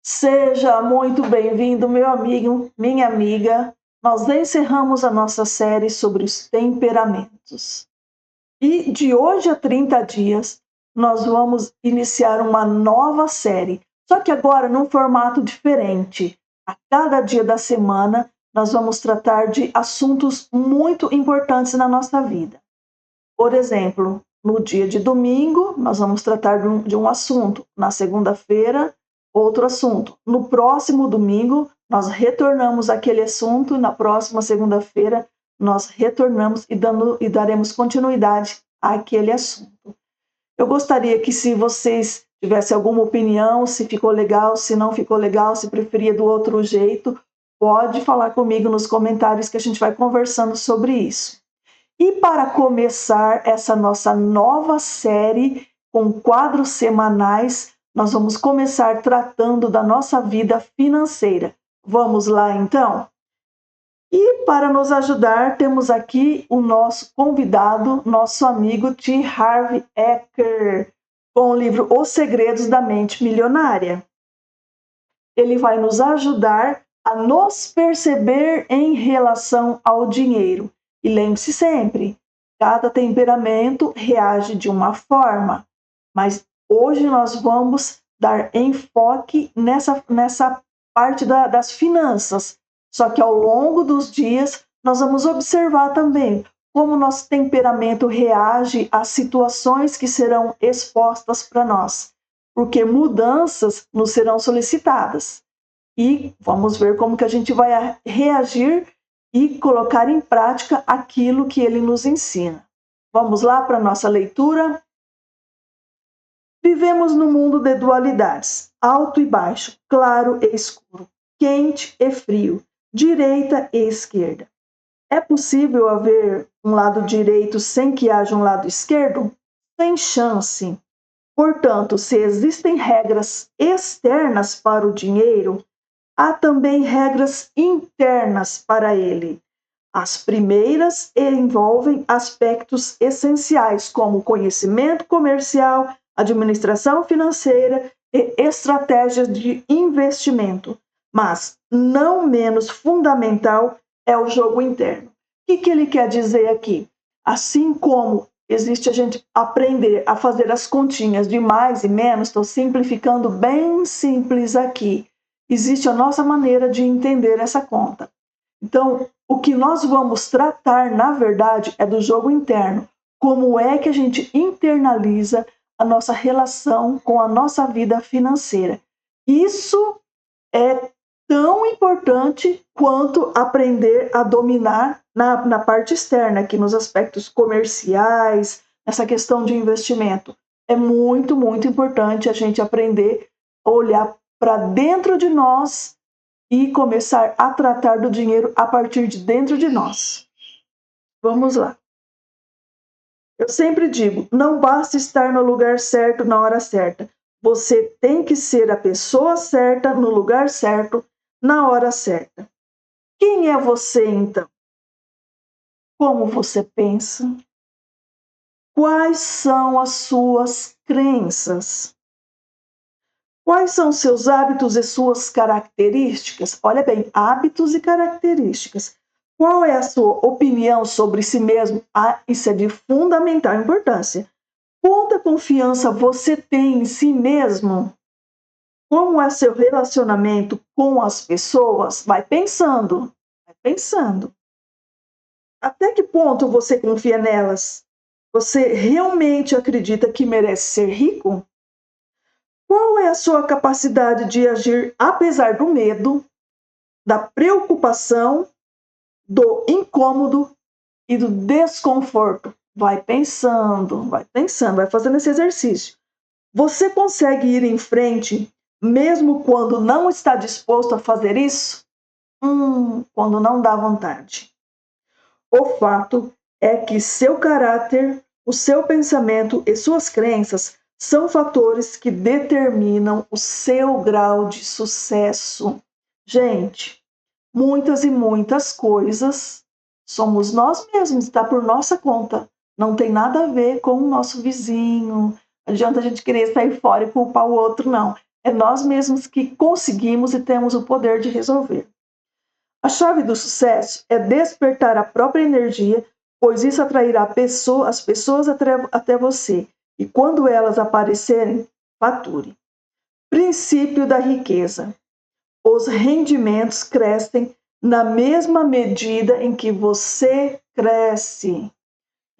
Seja muito bem-vindo, meu amigo, minha amiga. Nós encerramos a nossa série sobre os temperamentos. E de hoje a 30 dias, nós vamos iniciar uma nova série, só que agora num formato diferente. A cada dia da semana, nós vamos tratar de assuntos muito importantes na nossa vida. Por exemplo, no dia de domingo, nós vamos tratar de um assunto. Na segunda-feira, outro assunto. No próximo domingo, nós retornamos àquele assunto. Na próxima segunda-feira, nós retornamos e daremos continuidade àquele assunto. Eu gostaria que, se vocês tivessem alguma opinião, se ficou legal, se não ficou legal, se preferia do outro jeito, pode falar comigo nos comentários que a gente vai conversando sobre isso. E para começar essa nossa nova série com quadros semanais, nós vamos começar tratando da nossa vida financeira. Vamos lá então? E para nos ajudar, temos aqui o nosso convidado, nosso amigo T. Harv Eker, com o livro Os Segredos da Mente Milionária. Ele vai nos ajudar a nos perceber em relação ao dinheiro. E lembre-se sempre, cada temperamento reage de uma forma, mas hoje nós vamos dar enfoque nessa parte das finanças. Só que ao longo dos dias, nós vamos observar também como nosso temperamento reage às situações que serão expostas para nós, porque mudanças nos serão solicitadas. E vamos ver como que a gente vai reagir e colocar em prática aquilo que ele nos ensina. Vamos lá para a nossa leitura? Vivemos num mundo de dualidades, alto e baixo, claro e escuro, quente e frio, direita e esquerda. É possível haver um lado direito sem que haja um lado esquerdo? Sem chance. Portanto, se existem regras externas para o dinheiro, há também regras internas para ele. As primeiras envolvem aspectos essenciais, como conhecimento comercial, administração financeira e estratégias de investimento. Mas, não menos fundamental, é o jogo interno. O que ele quer dizer aqui? Assim como existe a gente aprender a fazer as continhas de mais e menos, estou simplificando bem simples aqui. Existe a nossa maneira de entender essa conta. Então, o que nós vamos tratar, na verdade, é do jogo interno. Como é que a gente internaliza a nossa relação com a nossa vida financeira? Isso é tão importante quanto aprender a dominar na parte externa, aqui nos aspectos comerciais, nessa questão de investimento. É muito, muito importante a gente aprender a olhar para dentro de nós e começar a tratar do dinheiro a partir de dentro de nós. Vamos lá. Eu sempre digo, não basta estar no lugar certo na hora certa. Você tem que ser a pessoa certa no lugar certo na hora certa. Quem é você então? Como você pensa? Quais são as suas crenças? Quais são seus hábitos e suas características? Olha bem, hábitos e características. Qual é a sua opinião sobre si mesmo? Isso é de fundamental importância. Quanta confiança você tem em si mesmo? Como é seu relacionamento com as pessoas? Vai pensando, vai pensando. Até que ponto você confia nelas? Você realmente acredita que merece ser rico? Qual é a sua capacidade de agir apesar do medo, da preocupação, do incômodo e do desconforto? Vai pensando, vai fazendo esse exercício. Você consegue ir em frente mesmo quando não está disposto a fazer isso? Quando não dá vontade. O fato é que seu caráter, o seu pensamento e suas crenças são fatores que determinam o seu grau de sucesso. Gente, muitas e muitas coisas somos nós mesmos, está por nossa conta. Não tem nada a ver com o nosso vizinho. Não adianta a gente querer sair fora e culpar o outro, não. É nós mesmos que conseguimos e temos o poder de resolver. A chave do sucesso é despertar a própria energia, pois isso atrairá as pessoas até você. E quando elas aparecerem, fature. Princípio da riqueza. Os rendimentos crescem na mesma medida em que você cresce.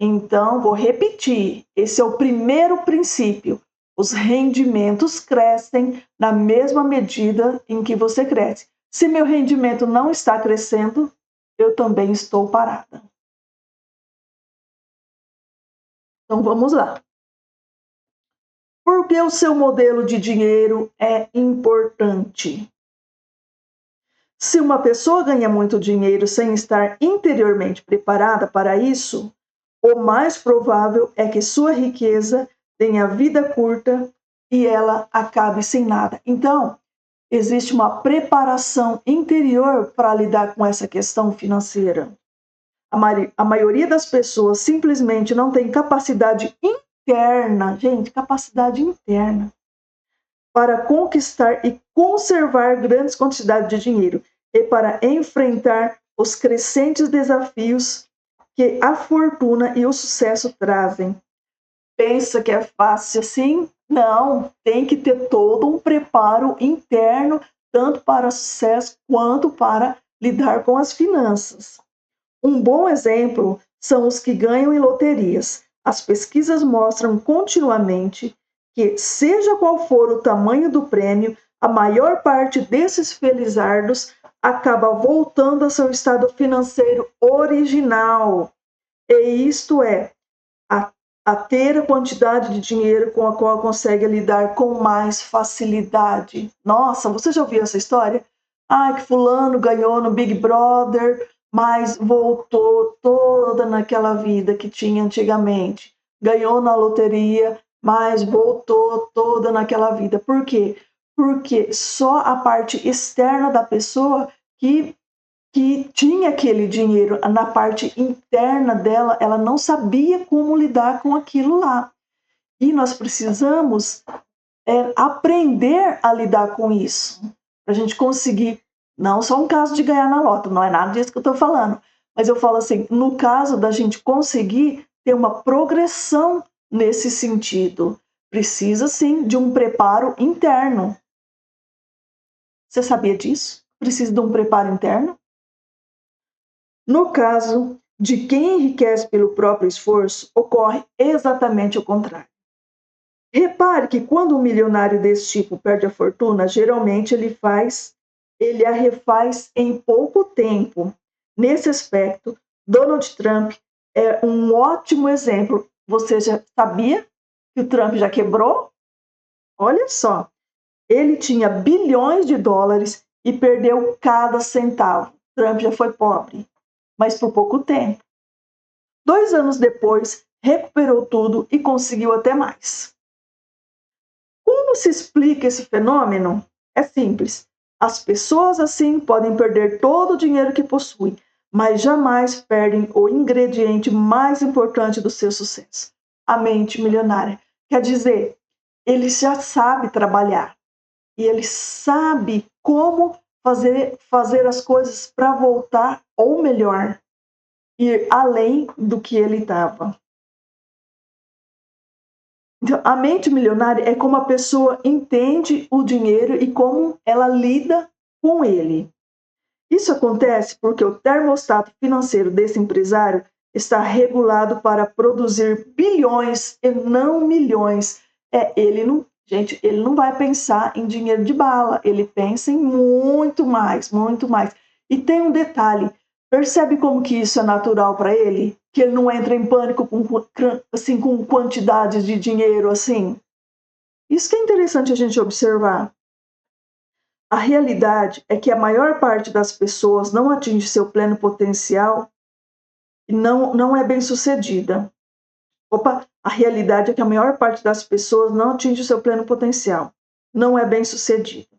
Então, vou repetir: esse é o primeiro princípio. Os rendimentos crescem na mesma medida em que você cresce. Se meu rendimento não está crescendo, eu também estou parada. Então, vamos lá. Por que o seu modelo de dinheiro é importante? Se uma pessoa ganha muito dinheiro sem estar interiormente preparada para isso, o mais provável é que sua riqueza tenha vida curta e ela acabe sem nada. Então, existe uma preparação interior para lidar com essa questão financeira. A maioria das pessoas simplesmente não tem capacidade interna, gente, capacidade interna, para conquistar e conservar grandes quantidades de dinheiro e para enfrentar os crescentes desafios que a fortuna e o sucesso trazem. Pensa que é fácil assim? Não, tem que ter todo um preparo interno, tanto para sucesso quanto para lidar com as finanças. Um bom exemplo são os que ganham em loterias. As pesquisas mostram continuamente que, seja qual for o tamanho do prêmio, a maior parte desses felizardos acaba voltando ao seu estado financeiro original. E isto é, a ter a quantidade de dinheiro com a qual consegue lidar com mais facilidade. Nossa, você já ouviu essa história? Ah, que fulano ganhou no Big Brother, mas voltou toda naquela vida que tinha antigamente. Ganhou na loteria, mas voltou toda naquela vida. Por quê? Porque só a parte externa da pessoa que tinha aquele dinheiro, na parte interna dela, ela não sabia como lidar com aquilo lá. E nós precisamos aprender a lidar com isso, para a gente conseguir, não só um caso de ganhar na loto, não é nada disso que eu estou falando, mas eu falo assim, no caso da gente conseguir ter uma progressão nesse sentido, precisa sim de um preparo interno. Você sabia disso? Precisa de um preparo interno? No caso de quem enriquece pelo próprio esforço, ocorre exatamente o contrário. Repare que quando um milionário desse tipo perde a fortuna, geralmente ele a refaz em pouco tempo. Nesse aspecto, Donald Trump é um ótimo exemplo. Você já sabia que o Trump já quebrou? Olha só, ele tinha bilhões de dólares e perdeu cada centavo. Trump já foi pobre, mas por pouco tempo. 2 anos depois, recuperou tudo e conseguiu até mais. Como se explica esse fenômeno? É simples. As pessoas assim podem perder todo o dinheiro que possuem, mas jamais perdem o ingrediente mais importante do seu sucesso, a mente milionária. Quer dizer, ele já sabe trabalhar e ele sabe como fazer as coisas para voltar, ou melhor, ir além do que ele estava. Então, a mente milionária é como a pessoa entende o dinheiro e como ela lida com ele. Isso acontece porque o termostato financeiro desse empresário está regulado para produzir bilhões e não milhões. Ele não vai pensar em dinheiro de bala, ele pensa em muito mais, muito mais. E tem um detalhe, percebe como que isso é natural para ele? Que ele não entra em pânico assim, com quantidades de dinheiro assim? Isso que é interessante a gente observar. A realidade é que a maior parte das pessoas não atinge seu pleno potencial e não é bem-sucedida. A realidade é que a maior parte das pessoas não atinge o seu pleno potencial, não é bem-sucedida.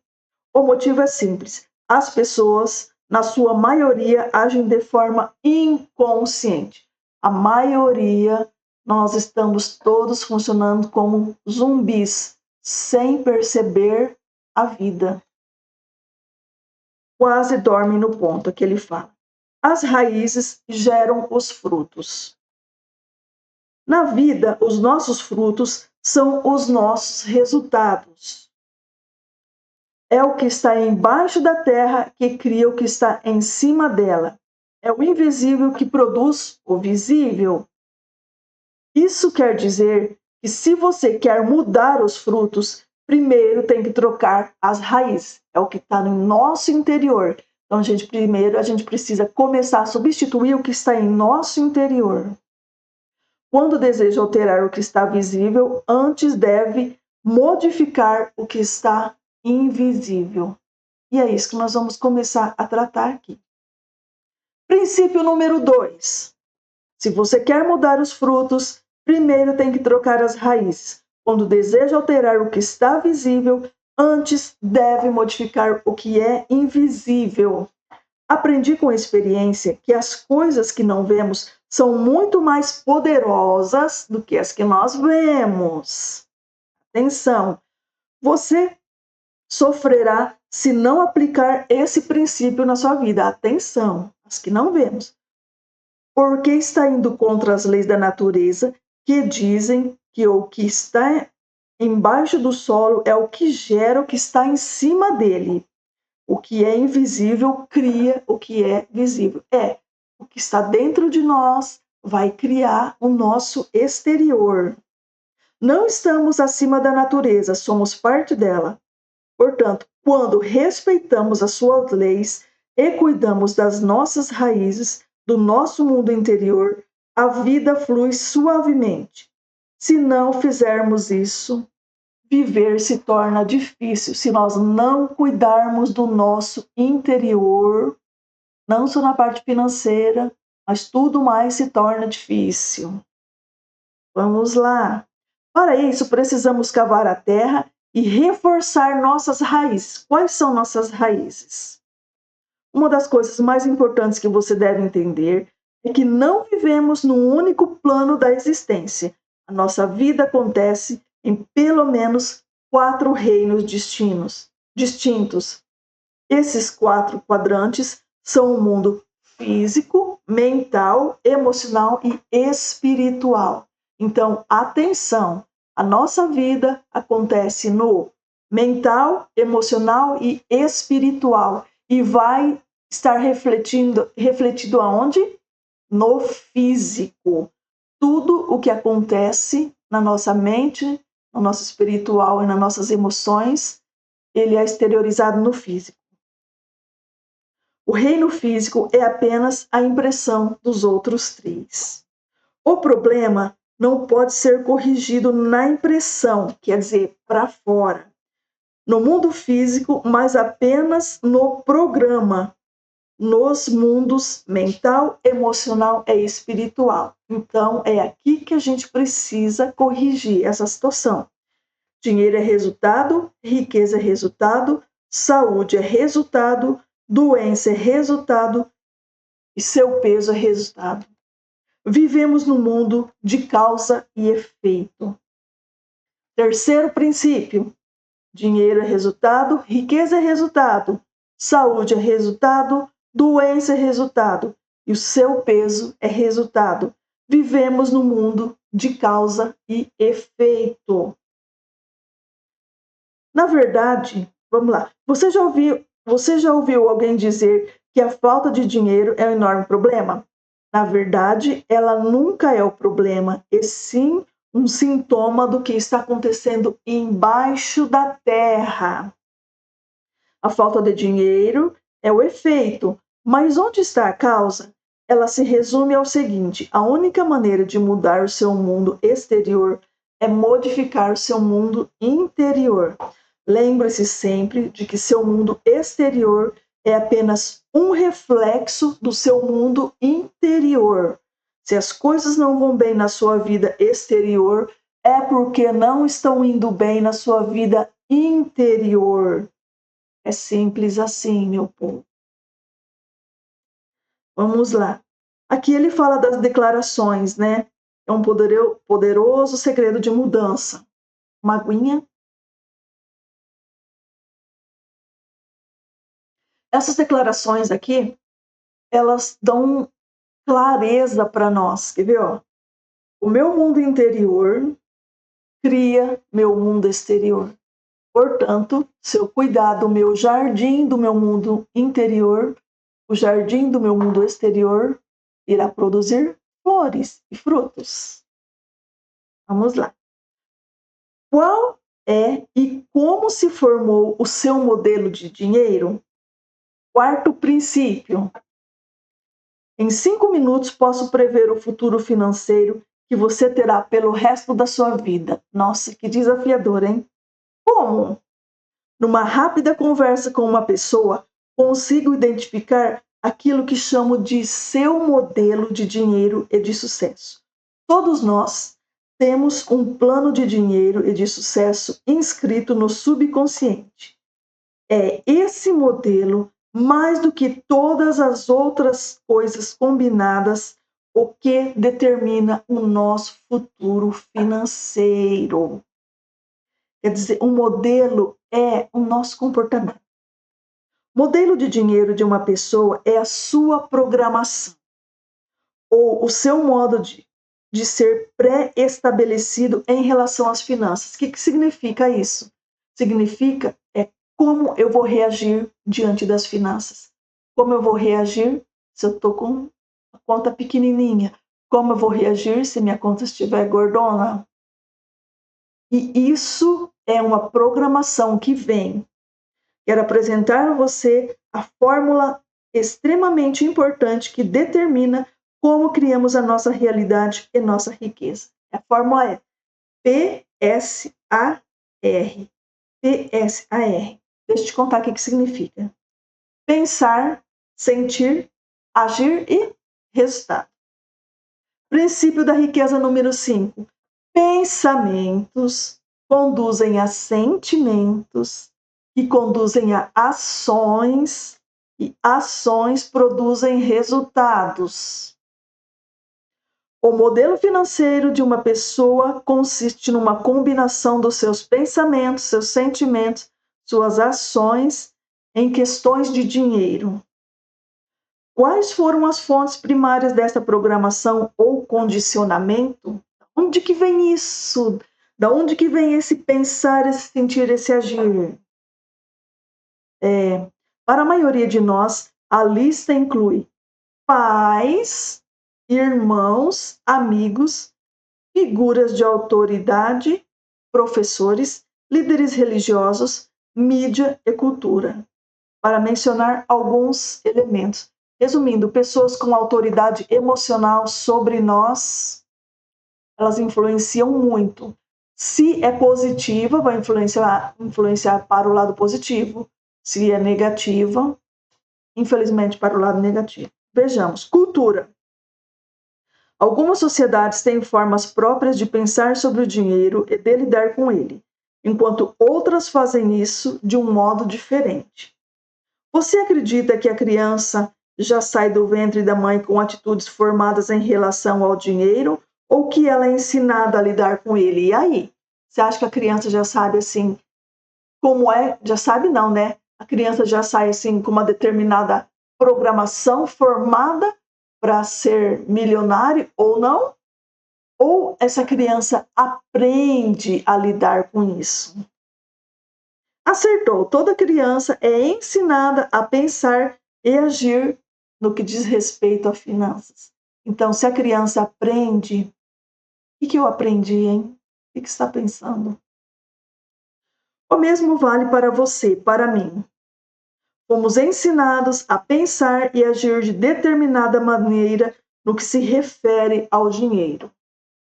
O motivo é simples. As pessoas, na sua maioria, agem de forma inconsciente. A maioria, nós estamos todos funcionando como zumbis, sem perceber a vida. Quase dorme no ponto que ele fala. As raízes geram os frutos. Na vida, os nossos frutos são os nossos resultados. É o que está embaixo da terra que cria o que está em cima dela. É o invisível que produz o visível. Isso quer dizer que se você quer mudar os frutos, primeiro tem que trocar as raízes. É o que está no nosso interior. Então, primeiro a gente precisa começar a substituir o que está em nosso interior. Quando deseja alterar o que está visível, antes deve modificar o que está invisível. E é isso que nós vamos começar a tratar aqui. Princípio número 2. Se você quer mudar os frutos, primeiro tem que trocar as raízes. Quando deseja alterar o que está visível, antes deve modificar o que é invisível. Aprendi com experiência que as coisas que não vemos são muito mais poderosas do que as que nós vemos. Atenção, você sofrerá se não aplicar esse princípio na sua vida. Atenção, as que não vemos. Porque está indo contra as leis da natureza, que dizem que o que está embaixo do solo é o que gera o que está em cima dele. O que é invisível cria o que é visível. O que está dentro de nós vai criar o nosso exterior. Não estamos acima da natureza, somos parte dela. Portanto, quando respeitamos as suas leis e cuidamos das nossas raízes, do nosso mundo interior, a vida flui suavemente. Se não fizermos isso, viver se torna difícil. Se nós não cuidarmos do nosso interior, não só na parte financeira, mas tudo mais se torna difícil. Vamos lá. Para isso, precisamos cavar a terra e reforçar nossas raízes. Quais são nossas raízes? Uma das coisas mais importantes que você deve entender é que não vivemos num único plano da existência. A nossa vida acontece em pelo menos 4 reinos distintos. Esses 4 quadrantes são o mundo físico, mental, emocional e espiritual. Então, atenção, a nossa vida acontece no mental, emocional e espiritual. E vai estar refletido aonde? No físico. Tudo o que acontece na nossa mente, no nosso espiritual e nas nossas emoções, ele é exteriorizado no físico. O reino físico é apenas a impressão dos outros 3. O problema não pode ser corrigido na impressão, quer dizer, para fora. No mundo físico, mas apenas no programa, nos mundos mental, emocional e espiritual. Então, é aqui que a gente precisa corrigir essa situação. Dinheiro é resultado, riqueza é resultado, saúde é resultado, doença é resultado e seu peso é resultado. Vivemos no mundo de causa e efeito. Terceiro princípio. Dinheiro é resultado, riqueza é resultado, saúde é resultado, doença é resultado e o seu peso é resultado. Vivemos no mundo de causa e efeito. Na verdade, vamos lá, você já ouviu alguém dizer que a falta de dinheiro é um enorme problema? Na verdade, ela nunca é o problema, e sim um sintoma do que está acontecendo embaixo da terra. A falta de dinheiro é o efeito, mas onde está a causa? Ela se resume ao seguinte: a única maneira de mudar o seu mundo exterior é modificar o seu mundo interior. Lembre-se sempre de que seu mundo exterior é apenas um reflexo do seu mundo interior. Se as coisas não vão bem na sua vida exterior, é porque não estão indo bem na sua vida interior. É simples assim, meu povo. Vamos lá. Aqui ele fala das declarações, né? É um poderoso segredo de mudança. Uma aguinha. Essas declarações aqui, elas dão clareza para nós. Quer ver? Ó? O meu mundo interior cria meu mundo exterior. Portanto, se eu cuidar do meu jardim, do meu mundo interior, o jardim do meu mundo exterior irá produzir flores e frutos. Vamos lá. Qual é e como se formou o seu modelo de dinheiro? Quarto princípio. Em 5 minutos posso prever o futuro financeiro que você terá pelo resto da sua vida. Nossa, que desafiador, hein? Como? Numa rápida conversa com uma pessoa, consigo identificar aquilo que chamo de seu modelo de dinheiro e de sucesso. Todos nós temos um plano de dinheiro e de sucesso inscrito no subconsciente. É esse modelo, mais do que todas as outras coisas combinadas, o que determina o nosso futuro financeiro. Quer dizer, um modelo é o nosso comportamento. Modelo de dinheiro de uma pessoa é a sua programação, ou o seu modo de ser pré-estabelecido em relação às finanças. O que significa isso? Significa como eu vou reagir diante das finanças. Como eu vou reagir se eu estou com a conta pequenininha. Como eu vou reagir se minha conta estiver gordona. E isso é uma programação que vem. Quero apresentar a você a fórmula extremamente importante que determina como criamos a nossa realidade e nossa riqueza. A fórmula é PSAR. PSAR. Deixa eu te contar o que significa. Pensar, sentir, agir e resultado. Princípio da riqueza número 5. Pensamentos conduzem a sentimentos, que conduzem a ações, e ações produzem resultados. O modelo financeiro de uma pessoa consiste numa combinação dos seus pensamentos, seus sentimentos, suas ações em questões de dinheiro. Quais foram as fontes primárias dessa programação ou condicionamento? Onde que vem isso? Da onde que vem esse pensar, esse sentir, esse agir? Para a maioria de nós, a lista inclui pais, irmãos, amigos, figuras de autoridade, professores, líderes religiosos, mídia e cultura, para mencionar alguns elementos. Resumindo, pessoas com autoridade emocional sobre nós, elas influenciam muito. Se é positiva, vai influenciar para o lado positivo. Se é negativa, infelizmente, para o lado negativo. Vejamos, cultura. Algumas sociedades têm formas próprias de pensar sobre o dinheiro e de lidar com ele, enquanto outras fazem isso de um modo diferente. Você acredita que a criança já sai do ventre da mãe com atitudes formadas em relação ao dinheiro ou que ela é ensinada a lidar com ele? E aí? Você acha que a criança já sabe assim como é? Já sabe não, né? A criança já sai assim com uma determinada programação formada para ser milionário ou não? Ou essa criança aprende a lidar com isso? Acertou, toda criança é ensinada a pensar e agir no que diz respeito a finanças. Então, se a criança aprende, o que eu aprendi, hein? O que você está pensando? O mesmo vale para você, para mim. Fomos ensinados a pensar e agir de determinada maneira no que se refere ao dinheiro.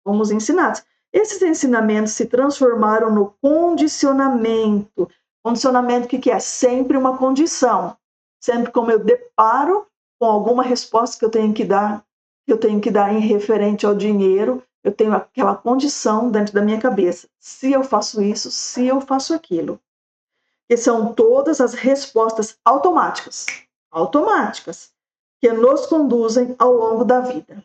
Fomos ensinados. Esses ensinamentos se transformaram no condicionamento. Condicionamento, o que é? Sempre uma condição. Sempre como eu deparo com alguma resposta que eu tenho que dar em referente ao dinheiro, eu tenho aquela condição dentro da minha cabeça. Se eu faço isso, se eu faço aquilo. Que são todas as respostas automáticas, que nos conduzem ao longo da vida.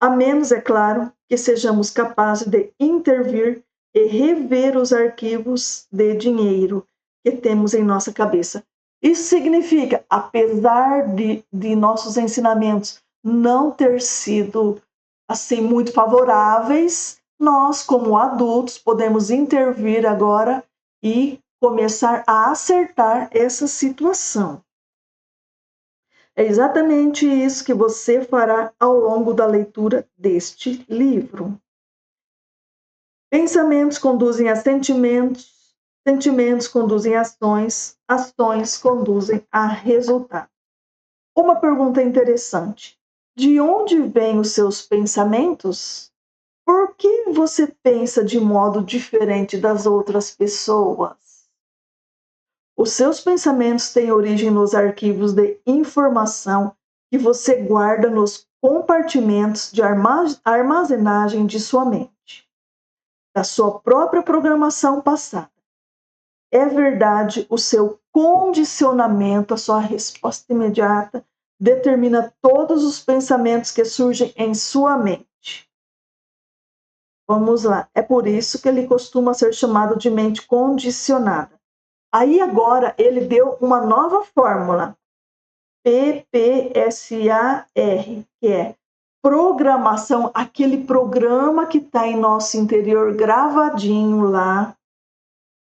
A menos, é claro, que sejamos capazes de intervir e rever os arquivos de dinheiro que temos em nossa cabeça. Isso significa, apesar de nossos ensinamentos não ter sido assim muito favoráveis, nós, como adultos, podemos intervir agora e começar a acertar essa situação. É exatamente isso que você fará ao longo da leitura deste livro. Pensamentos conduzem a sentimentos, sentimentos conduzem a ações, ações conduzem a resultados. Uma pergunta interessante: de onde vêm os seus pensamentos? Por que você pensa de modo diferente das outras pessoas? Os seus pensamentos têm origem nos arquivos de informação que você guarda nos compartimentos de armazenagem de sua mente, da sua própria programação passada. É verdade, o seu condicionamento, a sua resposta imediata, determina todos os pensamentos que surgem em sua mente. Vamos lá. É por isso que ele costuma ser chamado de mente condicionada. Aí agora ele deu uma nova fórmula, PPSAR, que é programação, aquele programa que está em nosso interior gravadinho lá,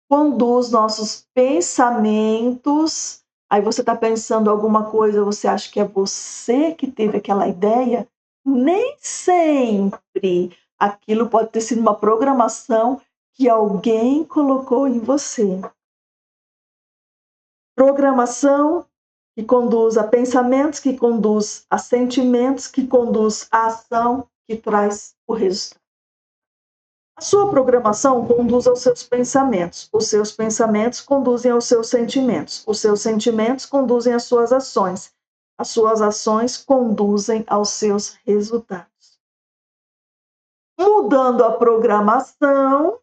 conduz nossos pensamentos. Aí você está pensando alguma coisa, você acha que é você que teve aquela ideia? Nem sempre. Aquilo pode ter sido uma programação que alguém colocou em você. Programação que conduz a pensamentos, que conduz a sentimentos, que conduz a ação, que traz o resultado. A sua programação conduz aos seus pensamentos. Os seus pensamentos conduzem aos seus sentimentos. Os seus sentimentos conduzem às suas ações. As suas ações conduzem aos seus resultados. Mudando a programação,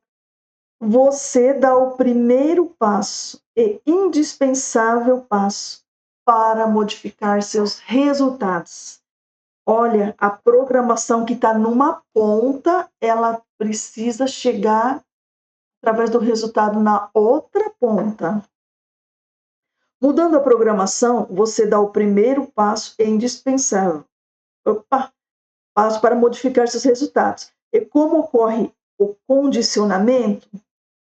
você dá o primeiro passo e indispensável passo para modificar seus resultados. Olha, a programação que está numa ponta, ela precisa chegar através do resultado na outra ponta. Mudando a programação, você dá o primeiro passo indispensável. Passo para modificar seus resultados. E como ocorre o condicionamento?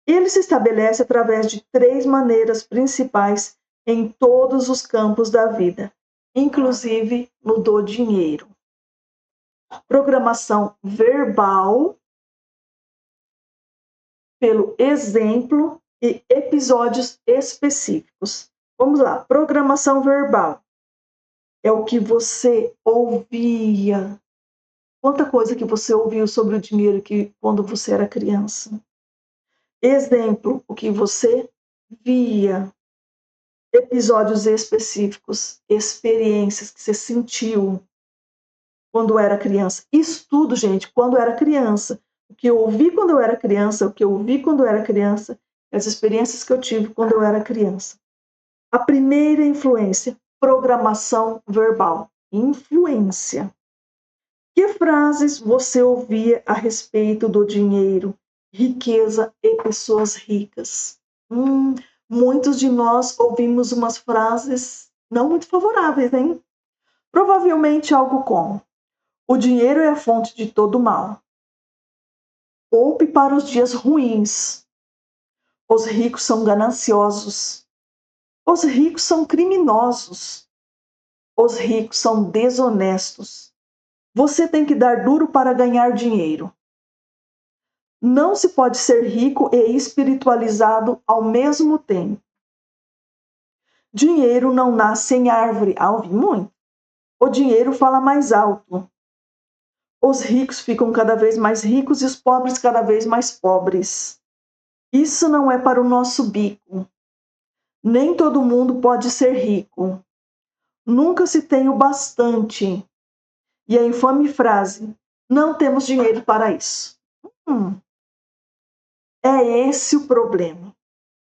Ele se estabelece através de 3 maneiras principais em todos os campos da vida, inclusive no do dinheiro. Programação verbal, pelo exemplo e episódios específicos. Vamos lá, programação verbal. É o que você ouvia. Quanta coisa que você ouviu sobre o dinheiro que quando você era criança. Exemplo, o que você via. Episódios específicos, experiências que você sentiu quando era criança. Isso tudo, gente, quando era criança. O que eu ouvi quando eu era criança, o que eu vi quando eu era criança, as experiências que eu tive quando eu era criança. A primeira influência, programação verbal. Influência. Que frases você ouvia a respeito do dinheiro, riqueza e pessoas ricas? Muitos de nós ouvimos umas frases não muito favoráveis, hein? Provavelmente algo como: o dinheiro é a fonte de todo mal. Poupe para os dias ruins. Os ricos são gananciosos. Os ricos são criminosos. Os ricos são desonestos. Você tem que dar duro para ganhar dinheiro. Não se pode ser rico e espiritualizado ao mesmo tempo. Dinheiro não nasce em árvore. Ouvi muito. O dinheiro fala mais alto. Os ricos ficam cada vez mais ricos e os pobres cada vez mais pobres. Isso não é para o nosso bico. Nem todo mundo pode ser rico. Nunca se tem o bastante. E a infame frase: não temos dinheiro para isso. É esse o problema.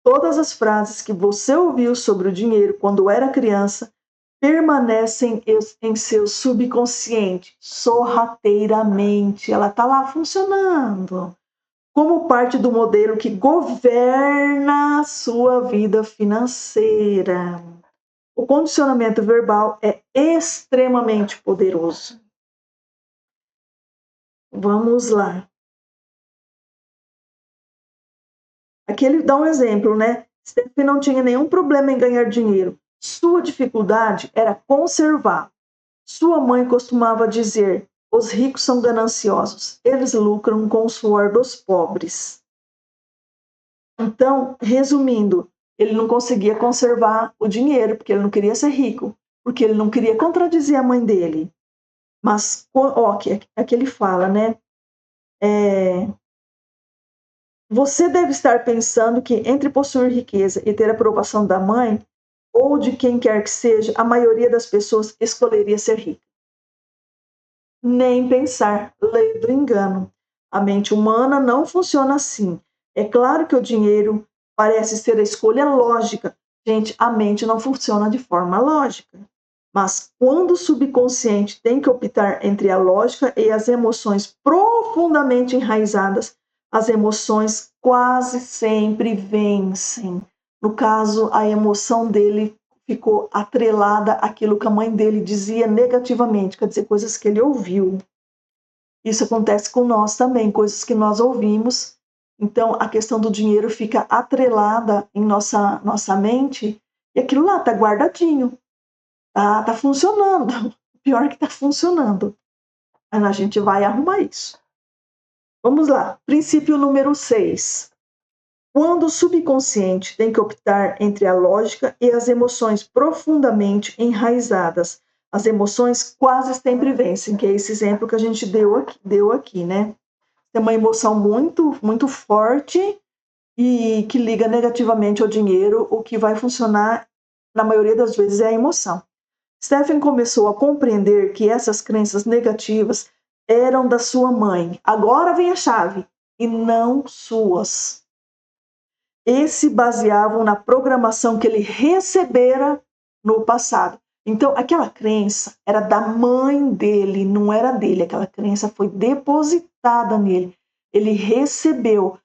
Todas as frases que você ouviu sobre o dinheiro quando era criança permanecem em seu subconsciente sorrateiramente. Ela está lá funcionando. como parte do modelo que governa a sua vida financeira. O condicionamento verbal é extremamente poderoso. Vamos lá. Aqui ele dá um exemplo, né? Stephen não tinha nenhum problema em ganhar dinheiro. Sua dificuldade era conservar. Sua mãe costumava dizer: os ricos são gananciosos, eles lucram com o suor dos pobres. Então, resumindo, ele não conseguia conservar o dinheiro, porque ele não queria ser rico, porque ele não queria contradizer a mãe dele. Mas, aqui ele fala, né? Você deve estar pensando que entre possuir riqueza e ter a aprovação da mãe, ou de quem quer que seja, a maioria das pessoas escolheria ser rica. Nem pensar, lei do engano. A mente humana não funciona assim. É claro que o dinheiro parece ser a escolha lógica. Gente, a mente não funciona de forma lógica. Mas quando o subconsciente tem que optar entre a lógica e as emoções profundamente enraizadas, as emoções quase sempre vencem. No caso, a emoção dele ficou atrelada àquilo que a mãe dele dizia negativamente, quer dizer, coisas que ele ouviu. Isso acontece com nós também, coisas que nós ouvimos. Então, a questão do dinheiro fica atrelada em nossa mente e aquilo lá está guardadinho, tá funcionando. Pior que está funcionando. Aí a gente vai arrumar isso. Vamos lá. Princípio número 6. Quando o subconsciente tem que optar entre a lógica e as emoções profundamente enraizadas, as emoções quase sempre vencem, que é esse exemplo que a gente deu aqui, né? Tem uma emoção muito, muito forte e que liga negativamente ao dinheiro, o que vai funcionar, na maioria das vezes, é a emoção. Stephen começou a compreender que essas crenças negativas eram da sua mãe. Agora vem a chave, e não suas. E se baseavam na programação que ele recebera no passado. Então, aquela crença era da mãe dele, não era dele. Aquela crença foi depositada nele. Ele recebeu.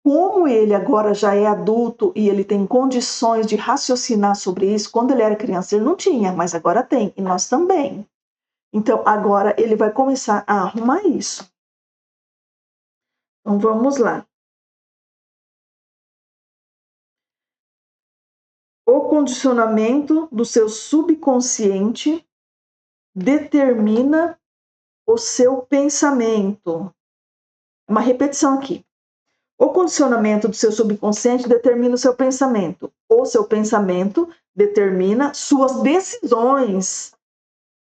Como ele agora já é adulto e ele tem condições de raciocinar sobre isso, quando ele era criança ele não tinha, mas agora tem, e nós também. Então, agora ele vai começar a arrumar isso. Então, vamos lá. O condicionamento do seu subconsciente determina o seu pensamento. Uma repetição aqui. O condicionamento do seu subconsciente determina o seu pensamento. O seu pensamento determina suas decisões.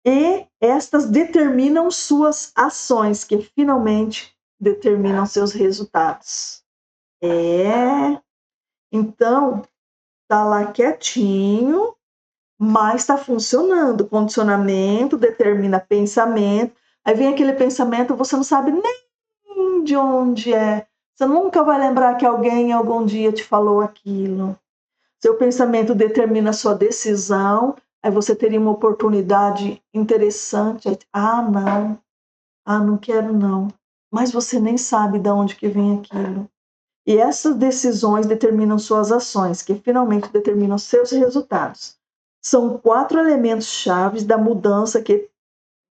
E estas determinam suas ações, que finalmente determinam seus resultados. Então, tá lá quietinho, mas está funcionando. Condicionamento determina pensamento. Aí vem aquele pensamento, você não sabe nem de onde é. Você nunca vai lembrar que alguém algum dia te falou aquilo. Seu pensamento determina a sua decisão. Aí você teria uma oportunidade interessante. Não quero não. Mas você nem sabe de onde que vem aquilo. E essas decisões determinam suas ações, que finalmente determinam seus resultados. São 4 elementos chaves da mudança, que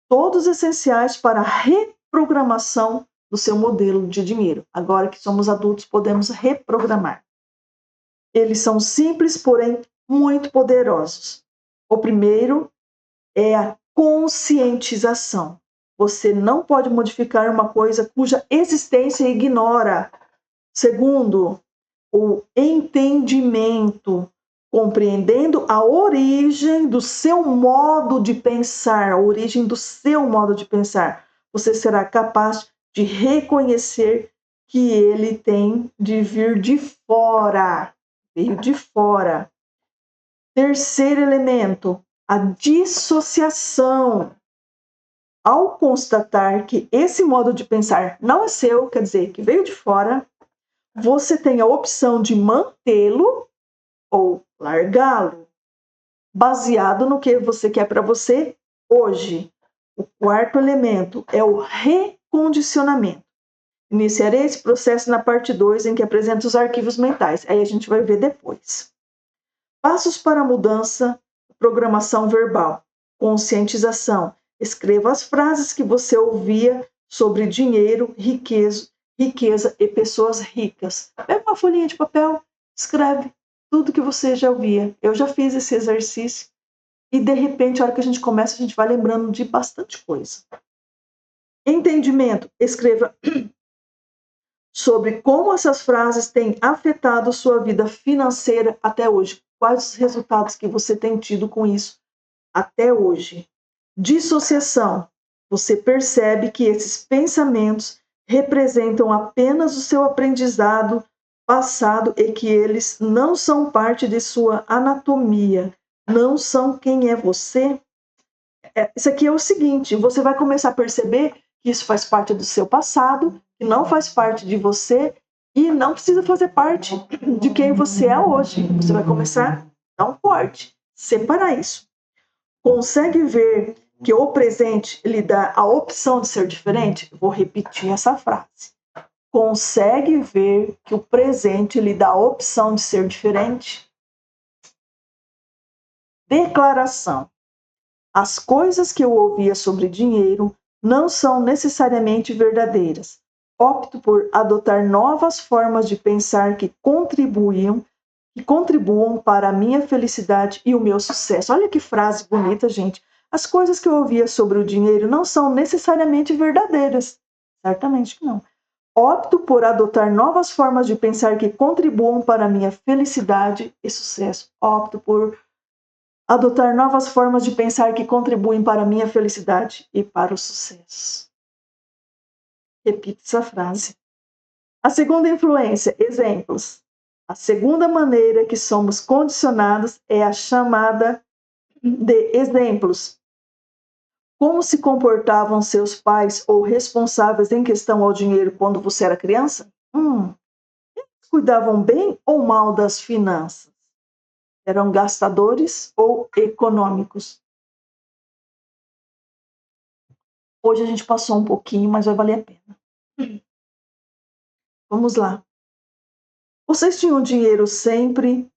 todos essenciais para a reprogramação do seu modelo de dinheiro. Agora que somos adultos, podemos reprogramar. Eles são simples, porém muito poderosos. O primeiro é a conscientização. Você não pode modificar uma coisa cuja existência ignora. Segundo, o entendimento, compreendendo a origem do seu modo de pensar, a origem do seu modo de pensar. Você será capaz de reconhecer que ele tem de vir de fora, veio de fora. Terceiro elemento, a dissociação. Ao constatar que esse modo de pensar não é seu, quer dizer, que veio de fora, você tem a opção de mantê-lo ou largá-lo, baseado no que você quer para você hoje. O quarto elemento é o recondicionamento. Iniciarei esse processo na parte 2, em que apresento os arquivos mentais. Aí a gente vai ver depois. Passos para a mudança, programação verbal, conscientização. Escreva as frases que você ouvia sobre dinheiro, riqueza e pessoas ricas. Pega uma folhinha de papel, escreve tudo que você já ouvia. Eu já fiz esse exercício e, de repente, a hora que a gente começa, a gente vai lembrando de bastante coisa. Entendimento. Escreva sobre como essas frases têm afetado sua vida financeira até hoje. Quais os resultados que você tem tido com isso até hoje? Dissociação. Você percebe que esses pensamentos representam apenas o seu aprendizado passado e que eles não são parte de sua anatomia, não são quem é você. Isso aqui é o seguinte, você vai começar a perceber que isso faz parte do seu passado, que não faz parte de você e não precisa fazer parte de quem você é hoje. Você vai começar a dar um corte, separar isso. Consegue ver que o presente lhe dá a opção de ser diferente? Vou repetir essa frase. Consegue ver que o presente lhe dá a opção de ser diferente? Declaração. As coisas que eu ouvia sobre dinheiro não são necessariamente verdadeiras. Opto por adotar novas formas de pensar que contribuam para a minha felicidade e o meu sucesso. Olha que frase bonita, gente. As coisas que eu ouvia sobre o dinheiro não são necessariamente verdadeiras. Certamente que não. Opto por adotar novas formas de pensar que contribuam para a minha felicidade e sucesso. Opto por adotar novas formas de pensar que contribuem para a minha felicidade e para o sucesso. Repita essa frase. A segunda influência, exemplos. A segunda maneira que somos condicionados é a chamada de exemplos. Como se comportavam seus pais ou responsáveis em questão ao dinheiro quando você era criança? Eles cuidavam bem ou mal das finanças? Eram gastadores ou econômicos? Hoje a gente passou um pouquinho, mas vai valer a pena. Vamos lá. Vocês tinham dinheiro sempre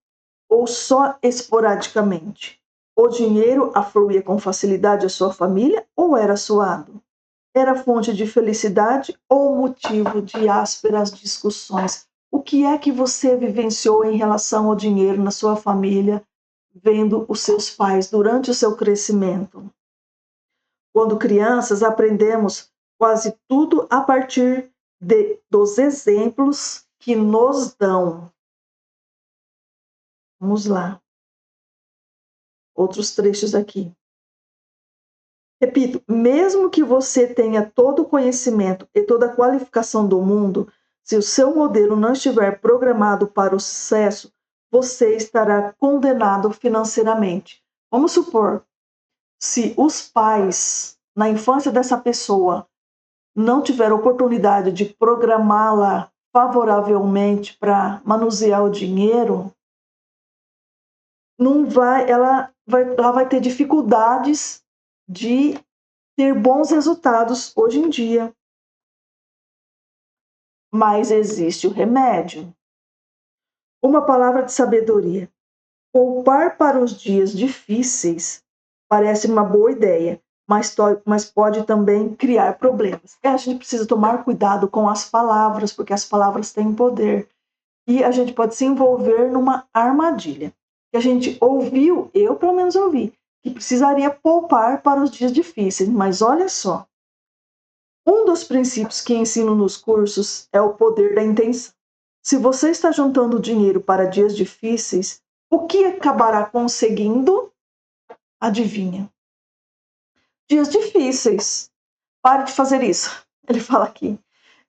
ou só esporadicamente? O dinheiro afluía com facilidade à sua família ou era suado? Era fonte de felicidade ou motivo de ásperas discussões? O que é que você vivenciou em relação ao dinheiro na sua família, vendo os seus pais durante o seu crescimento? Quando crianças, aprendemos quase tudo a partir dos exemplos que nos dão. Vamos lá. Outros trechos aqui. Repito, mesmo que você tenha todo o conhecimento e toda a qualificação do mundo, se o seu modelo não estiver programado para o sucesso, você estará condenado financeiramente. Vamos supor, se os pais, na infância dessa pessoa, não tiveram oportunidade de programá-la favoravelmente para manusear o dinheiro, ela vai ter dificuldades de ter bons resultados hoje em dia. Mas existe o remédio. Uma palavra de sabedoria. Poupar para os dias difíceis parece uma boa ideia, mas pode também criar problemas. A gente precisa tomar cuidado com as palavras, porque as palavras têm poder. E a gente pode se envolver numa armadilha. Que a gente ouviu, eu pelo menos ouvi, que precisaria poupar para os dias difíceis. Mas olha só, um dos princípios que ensino nos cursos é o poder da intenção. Se você está juntando dinheiro para dias difíceis, o que acabará conseguindo? Adivinha? Dias difíceis. Pare de fazer isso. Ele fala aqui.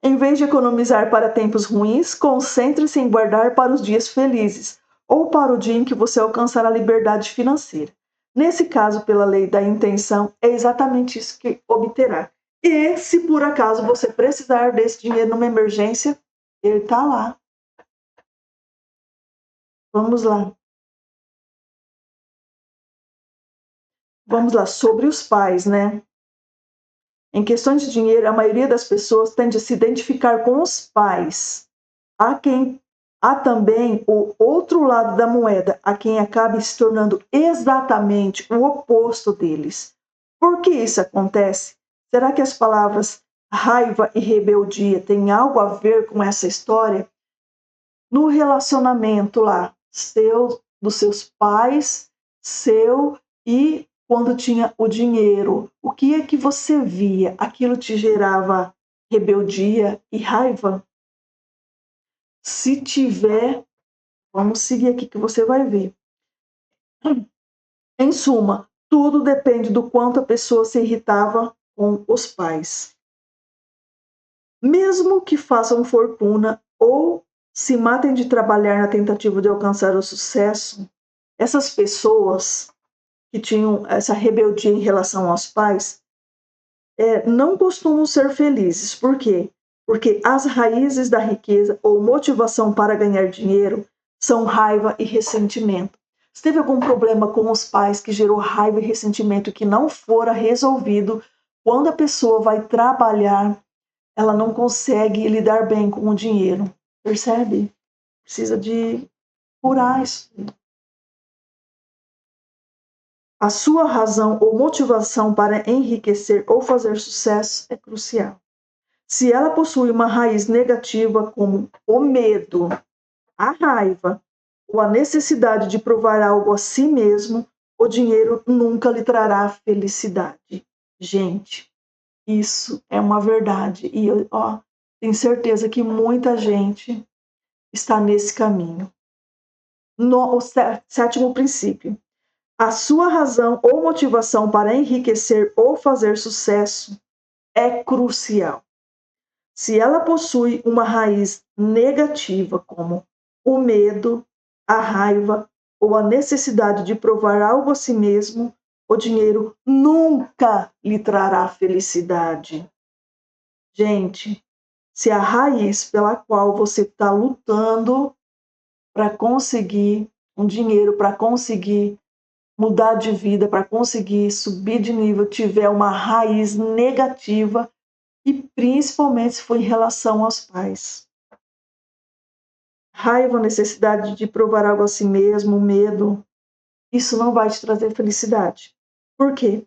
Em vez de economizar para tempos ruins, concentre-se em guardar para os dias felizes ou para o dia em que você alcançar a liberdade financeira. Nesse caso, pela lei da intenção, é exatamente isso que obterá. E se por acaso você precisar desse dinheiro numa emergência, ele está lá. Vamos lá. Vamos lá, sobre os pais, né? Em questões de dinheiro, a maioria das pessoas tende a se identificar com os pais. Há também o outro lado da moeda, a quem acaba se tornando exatamente o oposto deles. Por que isso acontece? Será que as palavras raiva e rebeldia têm algo a ver com essa história? No relacionamento lá, dos seus pais, seu e quando tinha o dinheiro, o que é que você via? Aquilo te gerava rebeldia e raiva? Se tiver, vamos seguir aqui que você vai ver. Em suma, tudo depende do quanto a pessoa se irritava com os pais. Mesmo que façam fortuna ou se matem de trabalhar na tentativa de alcançar o sucesso, essas pessoas que tinham essa rebeldia em relação aos pais não costumam ser felizes. Por quê? Porque as raízes da riqueza ou motivação para ganhar dinheiro são raiva e ressentimento. Se teve algum problema com os pais que gerou raiva e ressentimento que não fora resolvido, quando a pessoa vai trabalhar, ela não consegue lidar bem com o dinheiro. Percebe? Precisa de curar isso. A sua razão ou motivação para enriquecer ou fazer sucesso é crucial. Se ela possui uma raiz negativa, como o medo, a raiva ou a necessidade de provar algo a si mesmo, o dinheiro nunca lhe trará felicidade. Gente, isso é uma verdade. E tenho certeza que muita gente está nesse caminho. O sétimo princípio. A sua razão ou motivação para enriquecer ou fazer sucesso é crucial. Se ela possui uma raiz negativa, como o medo, a raiva ou a necessidade de provar algo a si mesmo, o dinheiro nunca lhe trará felicidade. Gente, se a raiz pela qual você está lutando para conseguir um dinheiro, para conseguir mudar de vida, para conseguir subir de nível, tiver uma raiz negativa, e principalmente se for em relação aos pais. Raiva, necessidade de provar algo a si mesmo, medo, isso não vai te trazer felicidade. Por quê?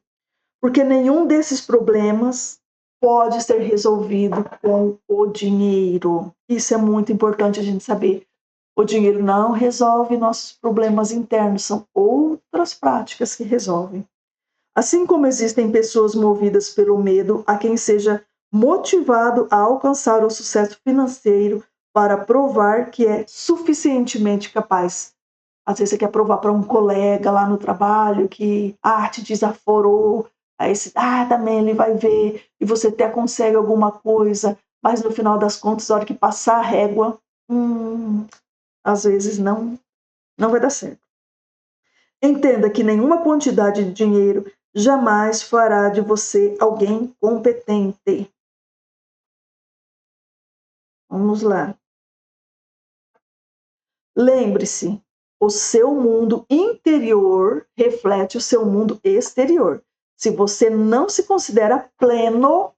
Porque nenhum desses problemas pode ser resolvido com o dinheiro. Isso é muito importante a gente saber. O dinheiro não resolve nossos problemas internos, são outras práticas que resolvem. Assim como existem pessoas movidas pelo medo, a quem seja motivado a alcançar o sucesso financeiro para provar que é suficientemente capaz. Às vezes você quer provar para um colega lá no trabalho que te desaforou, aí você, também ele vai ver, e você até consegue alguma coisa, mas no final das contas, na hora que passar a régua, às vezes não vai dar certo. Entenda que nenhuma quantidade de dinheiro jamais fará de você alguém competente. Vamos lá. Lembre-se, o seu mundo interior reflete o seu mundo exterior. Se você não se considera pleno,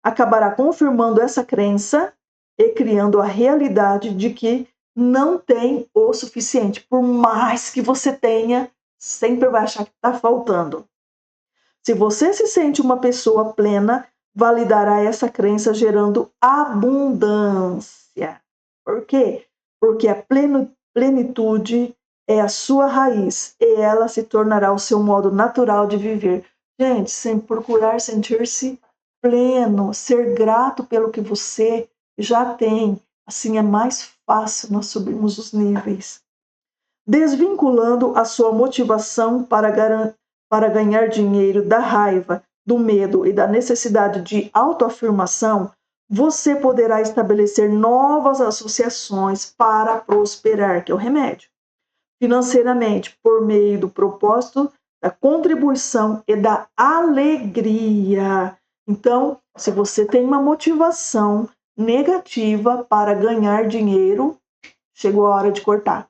acabará confirmando essa crença e criando a realidade de que não tem o suficiente. Por mais que você tenha, sempre vai achar que está faltando. Se você se sente uma pessoa plena, validará essa crença gerando abundância. Por quê? Porque a plenitude é a sua raiz e ela se tornará o seu modo natural de viver. Gente, sem procurar sentir-se pleno, ser grato pelo que você já tem, assim é mais fácil nós subirmos os níveis. Desvinculando a sua motivação para ganhar dinheiro da raiva, do medo e da necessidade de autoafirmação, você poderá estabelecer novas associações para prosperar, que é o remédio, financeiramente, por meio do propósito, da contribuição e da alegria. Então, se você tem uma motivação negativa para ganhar dinheiro, chegou a hora de cortar.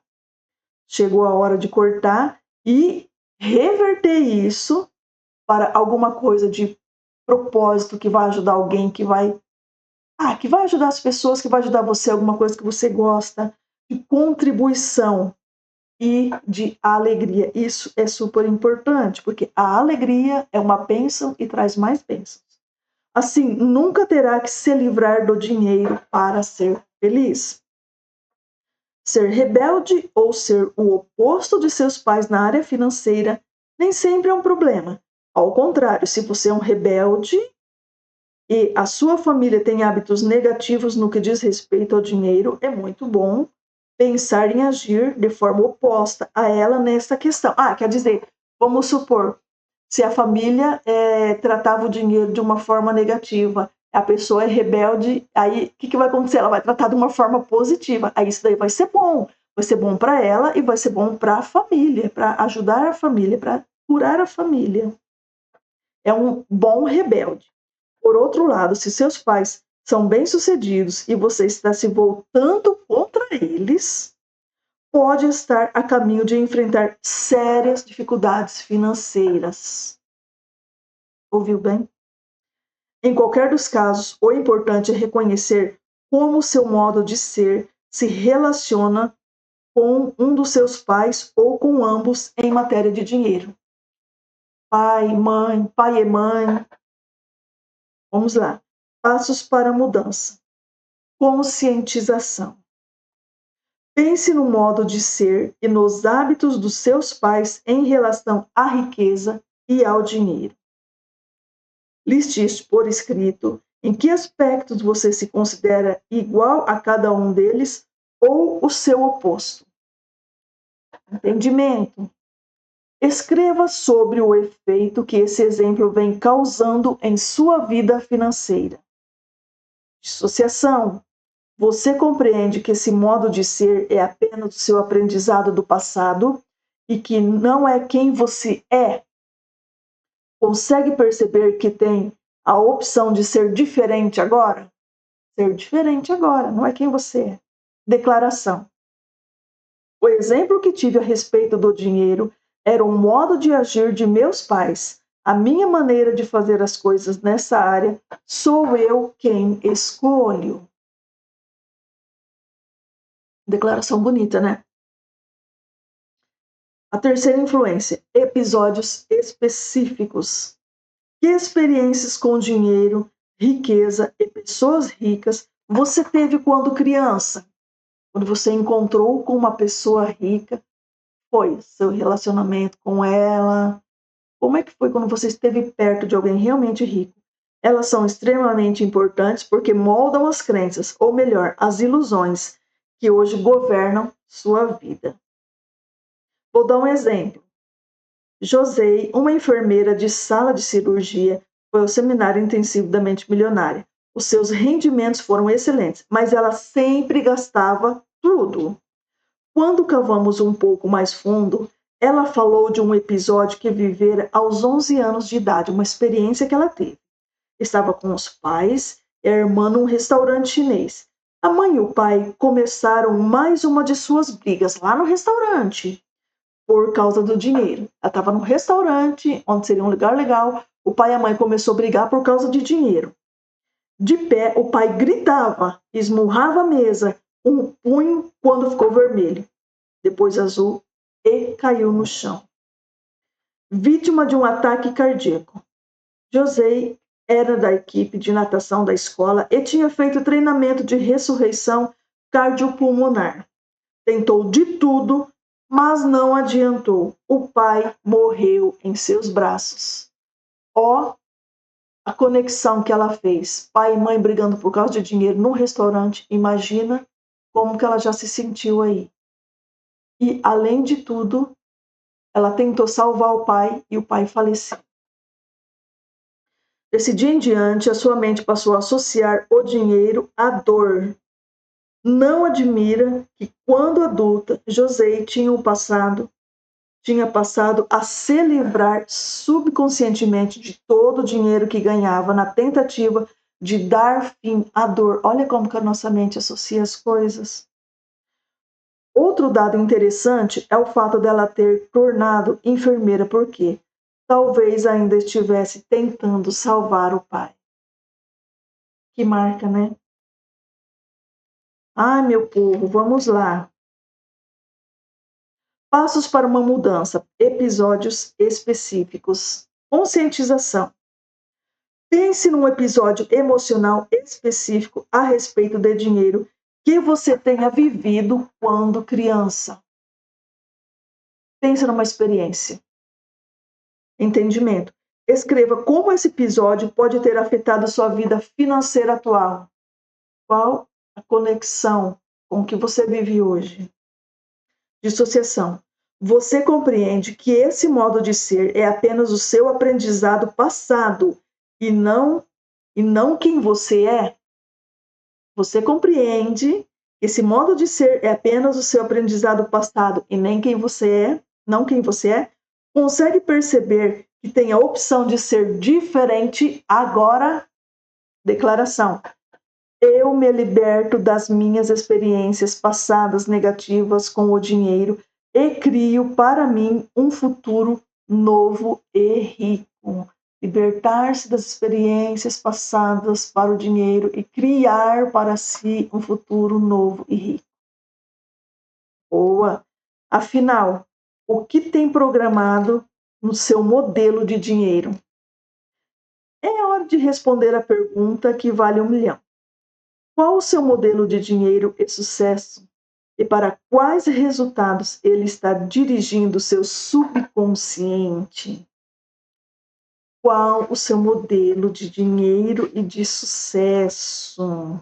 Chegou a hora de cortar e reverter isso para alguma coisa de propósito, que vai ajudar alguém, que vai ajudar as pessoas, que vai ajudar você, alguma coisa que você gosta, de contribuição e de alegria. Isso é super importante, porque a alegria é uma bênção e traz mais bênçãos. Assim, nunca terá que se livrar do dinheiro para ser feliz. Ser rebelde ou ser o oposto de seus pais na área financeira nem sempre é um problema. Ao contrário, se você é um rebelde e a sua família tem hábitos negativos no que diz respeito ao dinheiro, é muito bom pensar em agir de forma oposta a ela nessa questão. Quer dizer, vamos supor, se a família tratava o dinheiro de uma forma negativa, a pessoa é rebelde, aí o que vai acontecer? Ela vai tratar de uma forma positiva. Aí isso daí vai ser bom para ela e vai ser bom para a família, para ajudar a família, para curar a família. É um bom rebelde. Por outro lado, se seus pais são bem-sucedidos e você está se voltando contra eles, pode estar a caminho de enfrentar sérias dificuldades financeiras. Ouviu bem? Em qualquer dos casos, o importante é reconhecer como seu modo de ser se relaciona com um dos seus pais ou com ambos em matéria de dinheiro. Pai e mãe. Vamos lá. Passos para a mudança. Conscientização. Pense no modo de ser e nos hábitos dos seus pais em relação à riqueza e ao dinheiro. Liste isso por escrito. Em que aspectos você se considera igual a cada um deles ou o seu oposto? Entendimento. Escreva sobre o efeito que esse exemplo vem causando em sua vida financeira. Dissociação. Você compreende que esse modo de ser é apenas o seu aprendizado do passado e que não é quem você é? Consegue perceber que tem a opção de ser diferente agora? Ser diferente agora, não é quem você é. Declaração. O exemplo que tive a respeito do dinheiro era um modo de agir de meus pais. A minha maneira de fazer as coisas nessa área sou eu quem escolho. Declaração bonita, né? A terceira influência, episódios específicos. Que experiências com dinheiro, riqueza e pessoas ricas você teve quando criança? Quando você encontrou com uma pessoa rica, foi seu relacionamento com ela? Como é que foi quando você esteve perto de alguém realmente rico? Elas são extremamente importantes porque moldam as crenças, ou melhor, as ilusões que hoje governam sua vida. Vou dar um exemplo. José, uma enfermeira de sala de cirurgia, foi ao seminário intensivo da mente milionária. Os seus rendimentos foram excelentes, mas ela sempre gastava tudo. Quando cavamos um pouco mais fundo, ela falou de um episódio que vivera aos 11 anos de idade, uma experiência que ela teve. Estava com os pais e a irmã num restaurante chinês. A mãe e o pai começaram mais uma de suas brigas lá no restaurante, por causa do dinheiro. Ela estava num restaurante, onde seria um lugar legal, o pai e a mãe começaram a brigar por causa de dinheiro. De pé, o pai gritava, esmurrava a mesa, um punho quando ficou vermelho, depois azul, e caiu no chão. Vítima de um ataque cardíaco. José era da equipe de natação da escola e tinha feito treinamento de ressurreição cardiopulmonar. Tentou de tudo, mas não adiantou. O pai morreu em seus braços. A conexão que ela fez. Pai e mãe brigando por causa de dinheiro no restaurante. Imagina como que ela já se sentiu aí. E, além de tudo, ela tentou salvar o pai e o pai faleceu. Desse dia em diante, a sua mente passou a associar o dinheiro à dor. Não admira que, quando adulta, José tinha passado a se livrar subconscientemente de todo o dinheiro que ganhava na tentativa de dar fim à dor. Olha como que a nossa mente associa as coisas. Outro dado interessante é o fato dela ter tornado enfermeira, porque talvez ainda estivesse tentando salvar o pai. Que marca, né? Ai, meu povo, vamos lá. Passos para uma mudança, episódios específicos. Conscientização. Pense num episódio emocional específico a respeito de dinheiro que você tenha vivido quando criança. Pense numa experiência. Entendimento. Escreva como esse episódio pode ter afetado sua vida financeira atual. Qual a conexão com o que você vive hoje? Dissociação. Você compreende que esse modo de ser é apenas o seu aprendizado passado e não quem você é? Você compreende que esse modo de ser é apenas o seu aprendizado passado e nem quem você é, não quem você é? Consegue perceber que tem a opção de ser diferente agora? Declaração. Eu me liberto das minhas experiências passadas negativas com o dinheiro e crio para mim um futuro novo e rico. Libertar-se das experiências passadas para o dinheiro e criar para si um futuro novo e rico. Boa! Afinal, o que tem programado no seu modelo de dinheiro? É hora de responder a pergunta que vale 1 milhão. Qual o seu modelo de dinheiro e sucesso? E para quais resultados ele está dirigindo o seu subconsciente? Qual o seu modelo de dinheiro e de sucesso?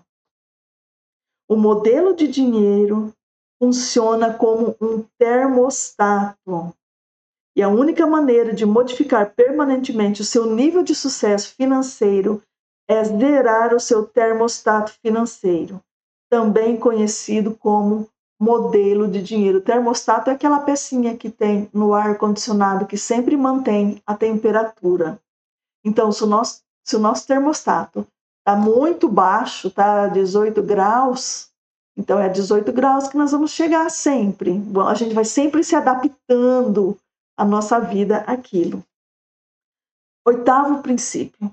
O modelo de dinheiro funciona como um termostato. E a única maneira de modificar permanentemente o seu nível de sucesso financeiro é zerar o seu termostato financeiro, também conhecido como modelo de dinheiro. O termostato é aquela pecinha que tem no ar-condicionado que sempre mantém a temperatura. Então, se o nosso termostato está muito baixo, está 18 graus, então é 18 graus que nós vamos chegar sempre. Bom, a gente vai sempre se adaptando a nossa vida àquilo. 8º princípio.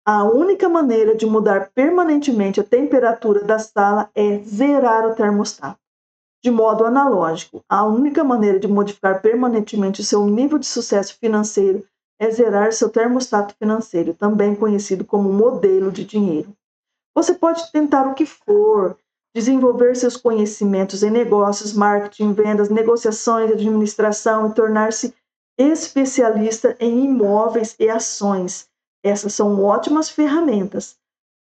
A única maneira de mudar permanentemente a temperatura da sala é zerar o termostato. De modo analógico, a única maneira de modificar permanentemente o seu nível de sucesso financeiro é zerar seu termostato financeiro, também conhecido como modelo de dinheiro. Você pode tentar o que for, desenvolver seus conhecimentos em negócios, marketing, vendas, negociações, administração e tornar-se especialista em imóveis e ações. Essas são ótimas ferramentas,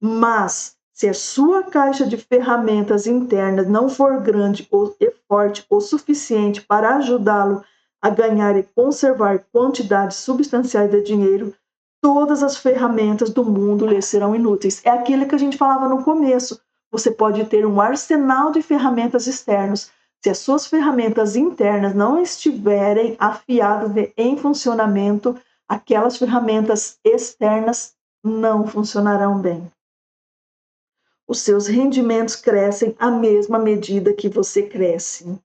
mas se a sua caixa de ferramentas internas não for grande e forte o suficiente para ajudá-lo a ganhar e conservar quantidades substanciais de dinheiro, todas as ferramentas do mundo lhe serão inúteis. É aquilo que a gente falava no começo. Você pode ter um arsenal de ferramentas externas. Se as suas ferramentas internas não estiverem afiadas e em funcionamento, aquelas ferramentas externas não funcionarão bem. Os seus rendimentos crescem à mesma medida que você cresce.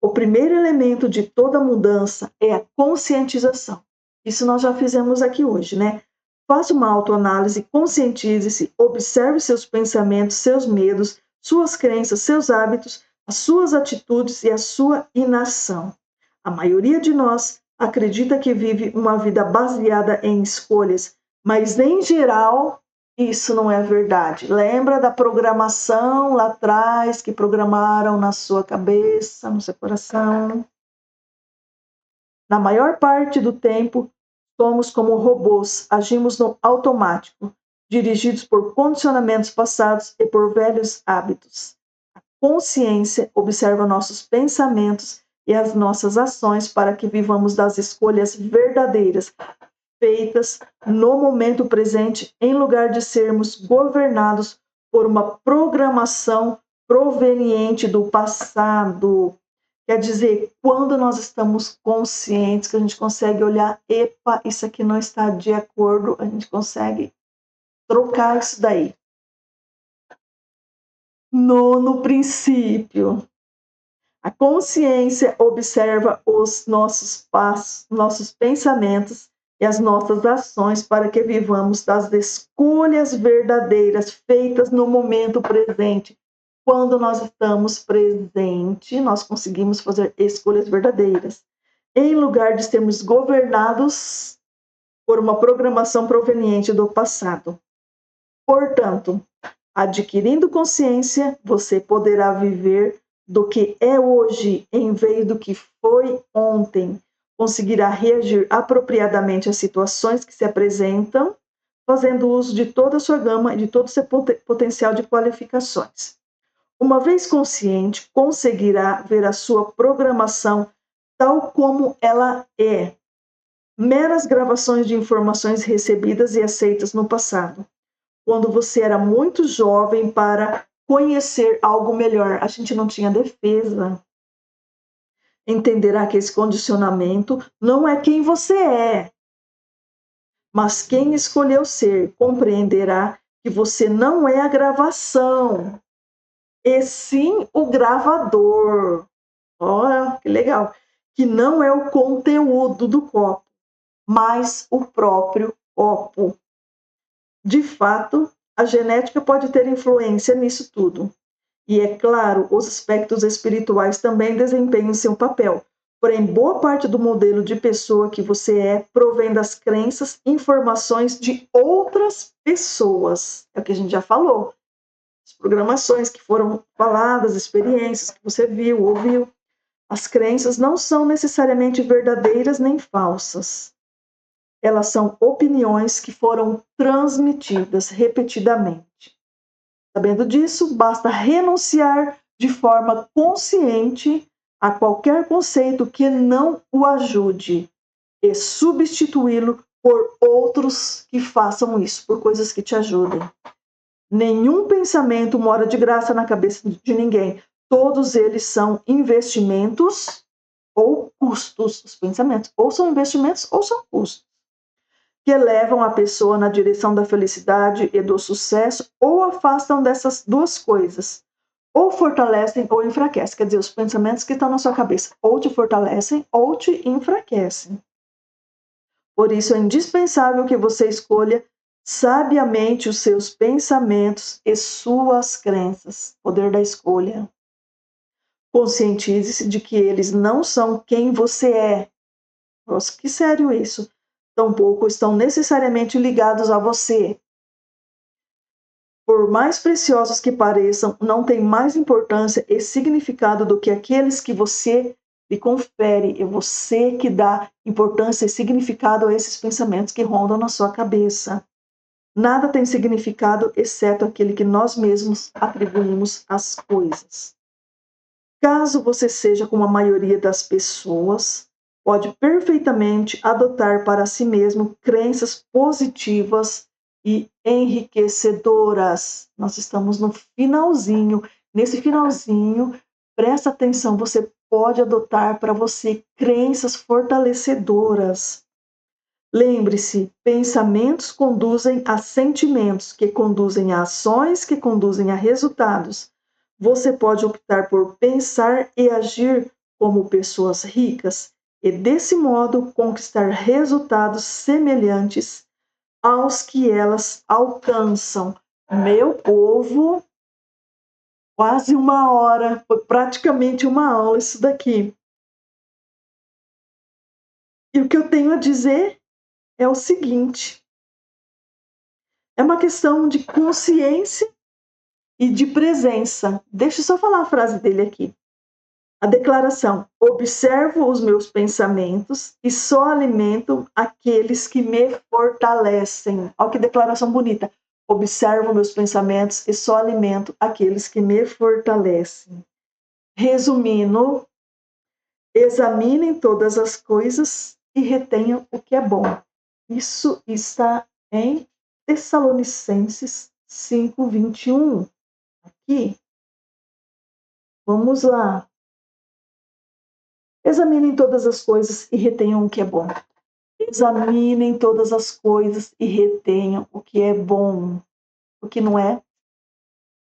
O primeiro elemento de toda mudança é a conscientização. Isso nós já fizemos aqui hoje, né? Faça uma autoanálise, conscientize-se, observe seus pensamentos, seus medos, suas crenças, seus hábitos, as suas atitudes e a sua inação. A maioria de nós acredita que vive uma vida baseada em escolhas, mas em geral isso não é verdade. Lembra da programação lá atrás que programaram na sua cabeça, no seu coração? Na maior parte do tempo, somos como robôs, agimos no automático, dirigidos por condicionamentos passados e por velhos hábitos. A consciência observa nossos pensamentos e as nossas ações para que vivamos das escolhas verdadeiras, feitas no momento presente, em lugar de sermos governados por uma programação proveniente do passado. Quer dizer, quando nós estamos conscientes, que a gente consegue olhar, epa, isso aqui não está de acordo, a gente consegue trocar isso daí. 9º princípio. A consciência observa os nossos passos, nossos pensamentos e as nossas ações para que vivamos das escolhas verdadeiras feitas no momento presente. Quando nós estamos presentes, nós conseguimos fazer escolhas verdadeiras, em lugar de sermos governados por uma programação proveniente do passado. Portanto, adquirindo consciência, você poderá viver do que é hoje em vez do que foi ontem. Conseguirá reagir apropriadamente às situações que se apresentam, fazendo uso de toda a sua gama e de todo o seu potencial de qualificações. Uma vez consciente, conseguirá ver a sua programação tal como ela é, meras gravações de informações recebidas e aceitas no passado, quando você era muito jovem para conhecer algo melhor. A gente não tinha defesa. Entenderá que esse condicionamento não é quem você é, mas quem escolheu ser. Compreenderá que você não é a gravação, e sim o gravador. Olha, que legal. Que não é o conteúdo do copo, mas o próprio copo. De fato, a genética pode ter influência nisso tudo. E é claro, os aspectos espirituais também desempenham seu papel. Porém, boa parte do modelo de pessoa que você é provém das crenças, informações de outras pessoas. É o que a gente já falou. As programações que foram faladas, experiências que você viu, ouviu. As crenças não são necessariamente verdadeiras nem falsas. Elas são opiniões que foram transmitidas repetidamente. Sabendo disso, basta renunciar de forma consciente a qualquer conceito que não o ajude e substituí-lo por outros que façam isso, por coisas que te ajudem. Nenhum pensamento mora de graça na cabeça de ninguém. Todos eles são investimentos ou custos. Os pensamentos ou são investimentos ou são custos, que levam a pessoa na direção da felicidade e do sucesso, ou afastam dessas duas coisas, ou fortalecem ou enfraquecem. Quer dizer, os pensamentos que estão na sua cabeça ou te fortalecem ou te enfraquecem. Por isso é indispensável que você escolha sabiamente os seus pensamentos e suas crenças. Poder da escolha. Conscientize-se de que eles não são quem você é. Nossa, que sério isso. Tampouco estão necessariamente ligados a você. Por mais preciosos que pareçam, não têm mais importância e significado do que aqueles que você lhe confere. É você que dá importância e significado a esses pensamentos que rondam na sua cabeça. Nada tem significado exceto aquele que nós mesmos atribuímos às coisas. Caso você seja como a maioria das pessoas, pode perfeitamente adotar para si mesmo crenças positivas e enriquecedoras. Nós estamos no finalzinho. Nesse finalzinho, presta atenção, você pode adotar para você crenças fortalecedoras. Lembre-se, pensamentos conduzem a sentimentos, que conduzem a ações, que conduzem a resultados. Você pode optar por pensar e agir como pessoas ricas e, desse modo, conquistar resultados semelhantes aos que elas alcançam. Meu povo, quase uma hora, foi praticamente uma aula isso daqui. E o que eu tenho a dizer é o seguinte: é uma questão de consciência e de presença. Deixa eu só falar a frase dele aqui. A declaração: observo os meus pensamentos e só alimento aqueles que me fortalecem. Olha que declaração bonita. Observo meus pensamentos e só alimento aqueles que me fortalecem. Resumindo, examinem todas as coisas e retenham o que é bom. Isso está em Tessalonicenses 5:21. Aqui. Vamos lá. Examinem todas as coisas e retenham o que é bom. Examinem todas as coisas e retenham o que é bom. O que não é,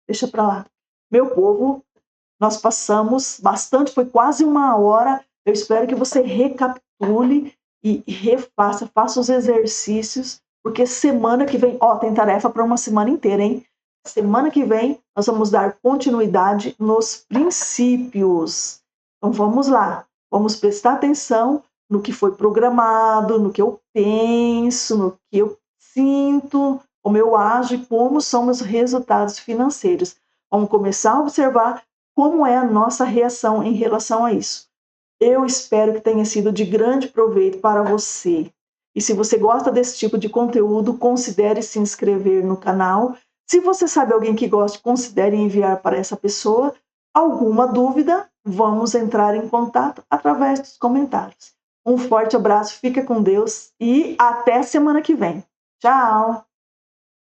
deixa para lá. Meu povo, Nós passamos bastante, foi quase 1 hora. Eu espero que você recapitule e refaça, faça os exercícios, porque semana que vem, ó, tem tarefa para uma semana inteira, hein? Semana que vem nós vamos dar continuidade nos princípios. Então vamos lá, vamos prestar atenção no que foi programado, no que eu penso, no que eu sinto, como eu ajo e como são os resultados financeiros. Vamos começar a observar como é a nossa reação em relação a isso. Eu espero que tenha sido de grande proveito para você. E se você gosta desse tipo de conteúdo, considere se inscrever no canal. Se você sabe alguém que goste, considere enviar para essa pessoa. Alguma dúvida? Vamos entrar em contato através dos comentários. Um forte abraço, fica com Deus e até semana que vem. Tchau!